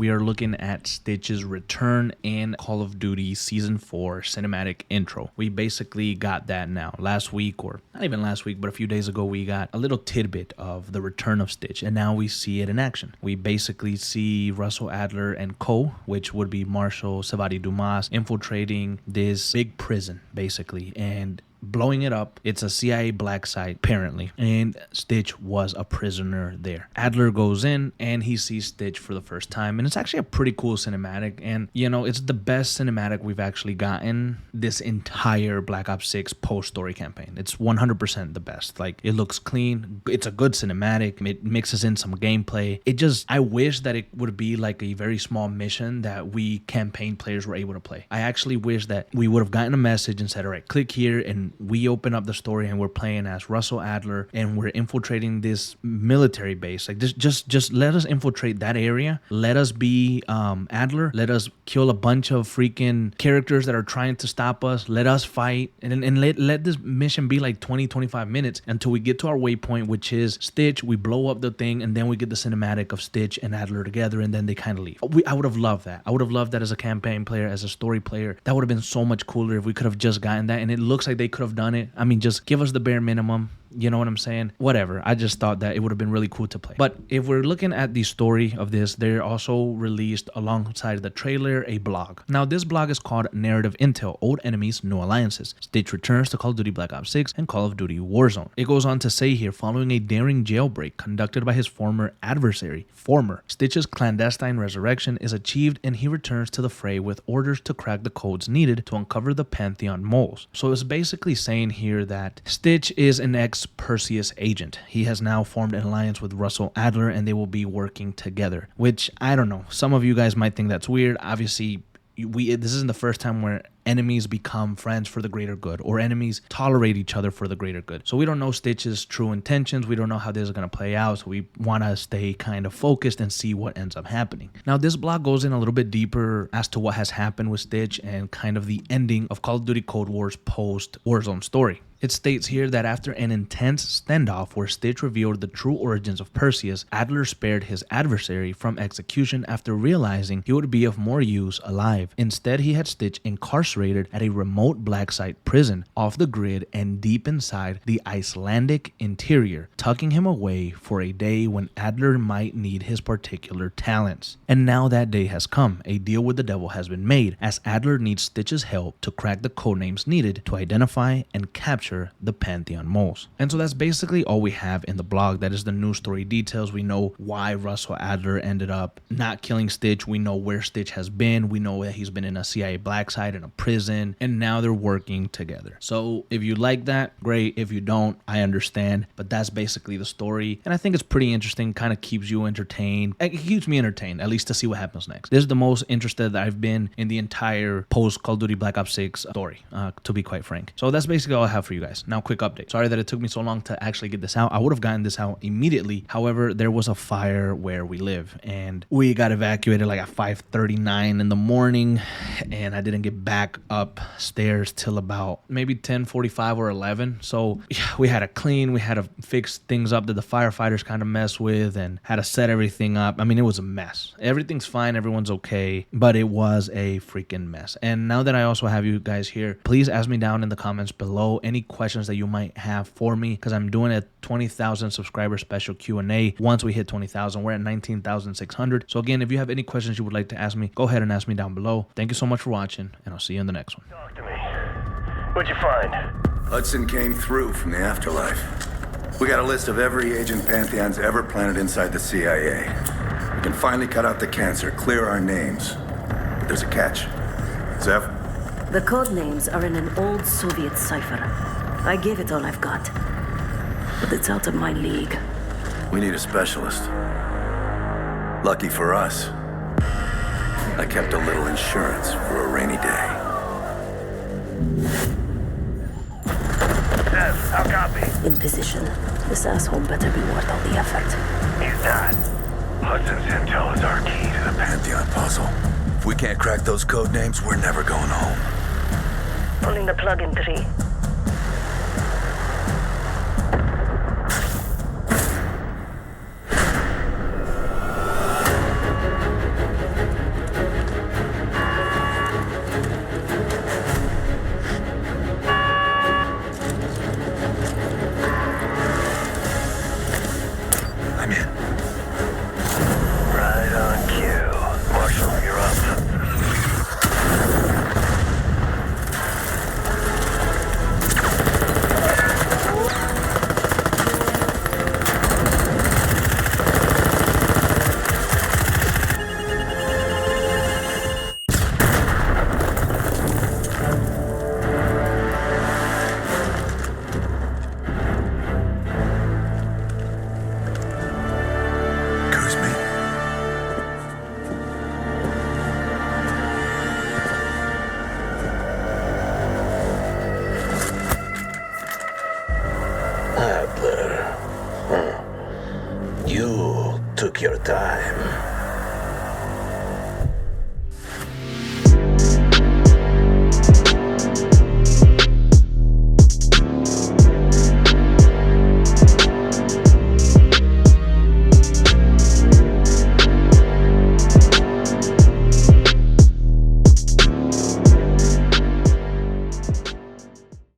we are looking at Stitch's return in Call of Duty Season 4 cinematic intro. We basically got that now. Last week, or not even last week, but a few days ago, we got a little tidbit of the return of Stitch, and now we see it in action. We basically see Russell Adler and co, which would be Marshall Savati Dumas, infiltrating this big prison, basically, and blowing it up. It's a CIA black site, apparently, and Stitch was a prisoner there. Adler goes in and he sees Stitch for the first time, and it's actually a pretty cool cinematic, and you know, it's the best cinematic we've actually gotten this entire Black Ops 6 post-story campaign. It's 100% the best. Like, it looks clean, it's a good cinematic, it mixes in some gameplay. I wish that it would be like a very small mission that we campaign players were able to play. I actually wish that we would have gotten a message and said, all right, click here, and we open up the story and we're playing as Russell Adler and we're infiltrating this military base. Like, just let us infiltrate that area. Let us be Adler. Let us kill a bunch of freaking characters that are trying to stop us. Let us fight, and let this mission be like 20-25 minutes until we get to our waypoint, which is Stitch. We blow up the thing, and then we get the cinematic of Stitch and Adler together, and then they kind of leave. I would have loved that. I would have loved that as a campaign player, as a story player. That would have been so much cooler if we could have just gotten that, and it looks like they could have done it. I mean, just give us the bare minimum. You know what I'm saying? Whatever. I just thought that it would have been really cool to play. But if we're looking at the story of this, they're also released alongside the trailer a blog. Now, this blog is called Narrative Intel: Old Enemies, New Alliances. Stitch returns to Call of Duty Black Ops 6 and Call of Duty Warzone. It goes on to say here, following a daring jailbreak conducted by his former adversary, Stitch's clandestine resurrection is achieved and he returns to the fray with orders to crack the codes needed to uncover the Pantheon moles. So it's basically saying here that Stitch is an ex-Perseus agent. He has now formed an alliance with Russell Adler and they will be working together, which I don't know. Some of you guys might think that's weird. Obviously, this isn't the first time where enemies become friends for the greater good, or enemies tolerate each other for the greater good. So we don't know Stitch's true intentions. We don't know how this is going to play out. So we want to stay kind of focused and see what ends up happening. Now, this blog goes in a little bit deeper as to what has happened with Stitch and kind of the ending of Call of Duty Cold War's post-Warzone story. It states here that after an intense standoff where Stitch revealed the true origins of Perseus, Adler spared his adversary from execution after realizing he would be of more use alive. Instead, he had Stitch incarcerated at a remote black site prison off the grid and deep inside the Icelandic interior, tucking him away for a day when Adler might need his particular talents. And now that day has come. A deal with the devil has been made, as Adler needs Stitch's help to crack the codenames needed to identify and capture the Pantheon moles. And so that's basically all we have in the blog. That is the news story details. We know why Russell Adler ended up not killing Stitch. We know where Stitch has been. We know that he's been in a CIA black site, in a prison, and now they're working together. So if you like that, great. If you don't, I understand. But that's basically the story. And I think it's pretty interesting. Kind of keeps you entertained. It keeps me entertained, at least to see what happens next. This is the most interested that I've been in the entire post Call of Duty Black Ops 6 story, to be quite frank. So that's basically all I have for you guys. Now, quick update. Sorry that it took me so long to actually get this out. I would have gotten this out immediately. However, there was a fire where we live and we got evacuated like at 5:39 in the morning, and I didn't get back upstairs till about maybe 10:45 or 11. So we had to clean, we had to fix things up that the firefighters kind of messed with, and had to set everything up. I mean, it was a mess. Everything's fine, everyone's okay, but it was a freaking mess. And now that I also have you guys here, please ask me down in the comments below any questions that you might have for me, because I'm doing a 20,000 subscriber special Q&A once we hit 20,000. We're at 19,600. So again, if you have any questions you would like to ask me, go ahead and ask me down below. Thank you so much for watching, and I'll see you in the next one. Talk to me. What'd you find? Hudson came through from the afterlife. We got a list of every agent Pantheon's ever planted inside the CIA. We can finally cut out the cancer, clear our names. But there's a catch. Zev? The code names are in an old Soviet cipher. I gave it all I've got, but it's out of my league. We need a specialist. Lucky for us, I kept a little insurance for a rainy day. Zev, how copy? In position. This asshole better be worth all the effort. He's not. Hudson's intel is our key to the Pantheon puzzle. If we can't crack those code names, we're never going home. Pulling the plug in 3.